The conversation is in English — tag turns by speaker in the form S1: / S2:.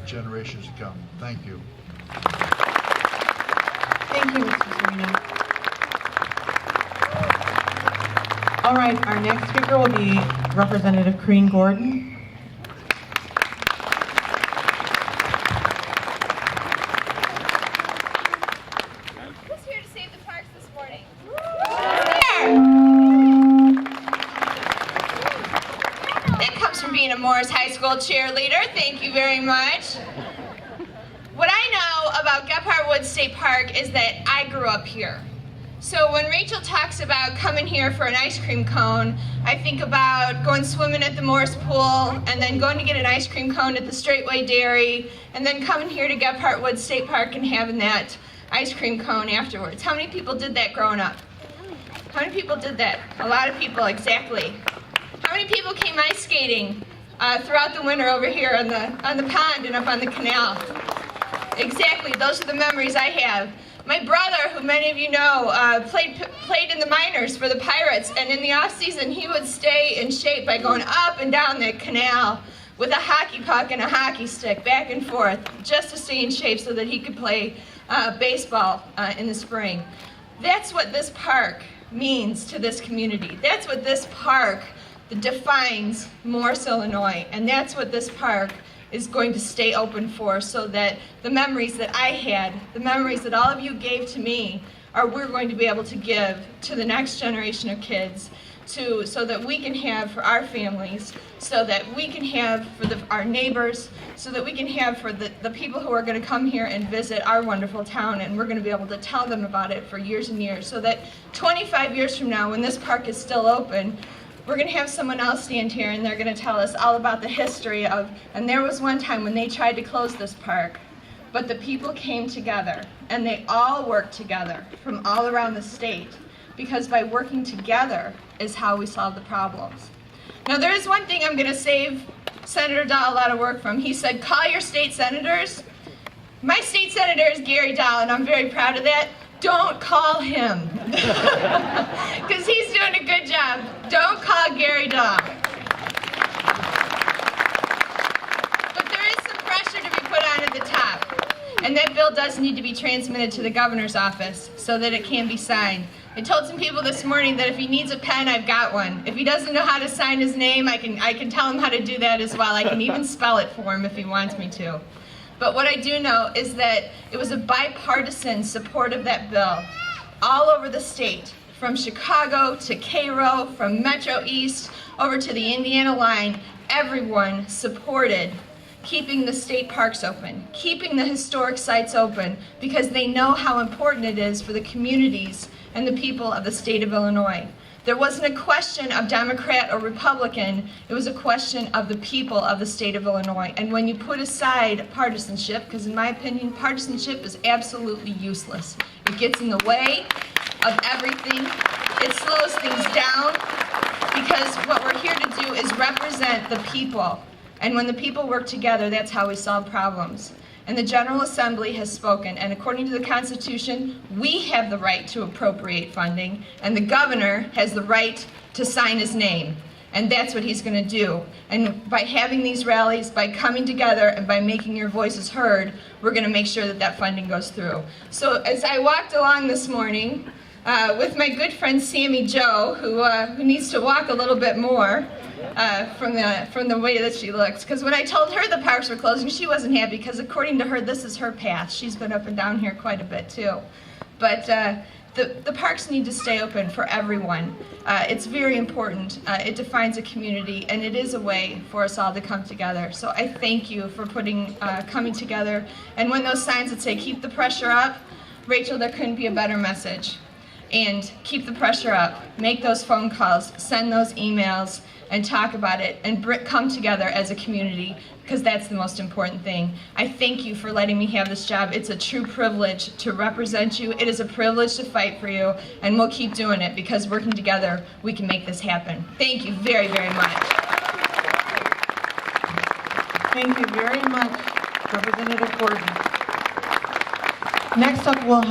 S1: generations to come. Thank you.
S2: Thank you, Mr. Serino. All right, our next speaker will be Representative Careen Gordon.
S3: Who's here to save the parks this morning? That comes from being a Morris High School cheerleader. Thank you very much. What I know about Gephardt Woods State Park is that I grew up here. So when Rachel talks about coming here for an ice cream cone, I think about going swimming at the Morris Pool and then going to get an ice cream cone at the Straightway Dairy and then coming here to Gephardt Woods State Park and having that ice cream cone afterwards. How many people did that growing up? How many people did that? A lot of people, exactly. How many people came ice skating throughout the winter over here on the pond and up on the canal? Exactly, those are the memories I have. My brother, who many of you know, played in the minors for the Pirates, and in the off-season he would stay in shape by going up and down that canal with a hockey puck and a hockey stick, back and forth, just to stay in shape so that he could play baseball in the spring. That's what this park means to this community. That's what this park defines Morris, Illinois, and that's what this park is going to stay open for, so that the memories that I had, the memories that all of you gave to me, we're going to be able to give to the next generation of kids, so that we can have for our families, so that we can have for our neighbors, so that we can have for the people who are going to come here and visit our wonderful town, and we're going to be able to tell them about it for years and years, so that 25 years from now, when this park is still open, we're going to have someone else stand here and they're going to tell us all about the history of, and there was one time when they tried to close this park, but the people came together and they all worked together from all around the state, because by working together is how we solve the problems. Now there is one thing I'm going to save Senator Dahl a lot of work from. He said, call your state senators. My state senator is Gary Dahl, and I'm very proud of that. Don't call him, because he's doing a good job. Don't call Gary Dahl. But there is some pressure to be put on at the top, and that bill does need to be transmitted to the governor's office so that it can be signed. I told some people this morning that if he needs a pen, I've got one. If he doesn't know how to sign his name, I can tell him how to do that as well. I can even spell it for him if he wants me to. But what I do know is that it was a bipartisan support of that bill all over the state, from Chicago to Cairo, from Metro East over to the Indiana line. Everyone supported keeping the state parks open, keeping the historic sites open, because they know how important it is for the communities and the people of the state of Illinois. There wasn't a question of Democrat or Republican, it was a question of the people of the state of Illinois. And when you put aside partisanship, because in my opinion, partisanship is absolutely useless. It gets in the way of everything. It slows things down, because what we're here to do is represent the people. And when the people work together, that's how we solve problems. And the General Assembly has spoken, and according to the Constitution, we have the right to appropriate funding, and the governor has the right to sign his name. And that's what he's going to do. And by having these rallies, by coming together, and by making your voices heard, we're going to make sure that that funding goes through. So as I walked along this morning with my good friend Sammy Jo, who needs to walk a little bit more, from the way that she looks, because when I told her the parks were closing, she wasn't happy, because according to her, this is her path. She's been up and down here quite a bit too. But the parks need to stay open for everyone. It's very important. It defines a community, and it is a way for us all to come together. So I thank you for coming together. And when those signs that say "keep the pressure up," Rachel, there couldn't be a better message. And keep the pressure up. Make those phone calls. Send those emails. And talk about it, and come together as a community, because that's the most important thing. I thank you for letting me have this job. It's a true privilege to represent you. It is a privilege to fight for you, and we'll keep doing it, because working together, we can make this happen. Thank you very, very much.
S2: Thank you very much, Representative Gordon. Next up, we'll have